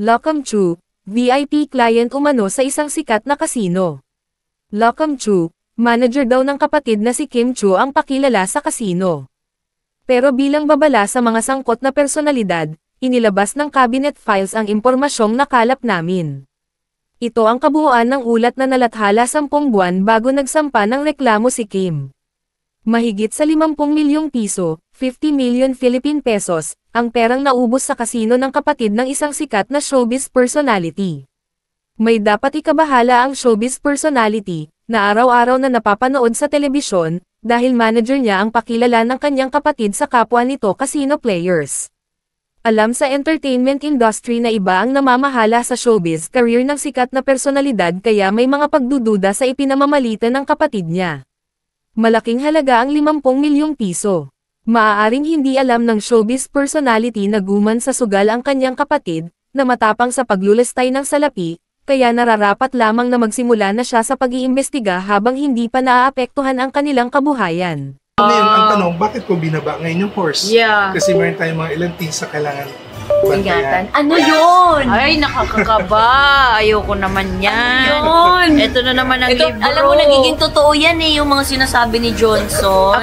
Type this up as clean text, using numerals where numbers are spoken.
Lockham Chu, VIP client umano sa isang sikat na kasino. Lockham Chu, manager daw ng kapatid na si Kim Chu ang pakilala sa kasino. Pero bilang babala sa mga sangkot na personalidad, inilabas ng cabinet files ang impormasyong nakalap namin. Ito ang kabuuan ng ulat na nalathala 10 buwan bago nagsampa ng reklamo si Kim. Mahigit sa 50 milyong piso, 50 million Philippine pesos, ang perang naubos sa kasino ng kapatid ng isang sikat na showbiz personality. May dapat ikabahala ang showbiz personality, na araw-araw na napapanood sa telebisyon, dahil manager niya ang pakilala ng kanyang kapatid sa kapwa nito casino players. Alam sa entertainment industry na iba ang namamahala sa showbiz career ng sikat na personalidad kaya may mga pagdududa sa ipinamamalitan ng kapatid niya. Malaking halaga ang 50 milyong piso. Maaaring hindi alam ng showbiz personality na guman sa sugal ang kanyang kapatid, na matapang sa paglulustay ng salapi, kaya nararapat lamang na magsimula na siya sa pag-iimbestiga habang hindi pa naaapektuhan ang kanilang kabuhayan. Ngayon, ang tanong, bakit ko binaba ngayon yung course? Yeah. Kasi meron tayong mga ilang things sa kailangan bantayan. Ano yun? Ay, nakakakaba. Ayoko naman yan. Yun. Ito na naman ang libro. Alam mo, nagiging totoo yan eh, yung mga sinasabi ni Johnson.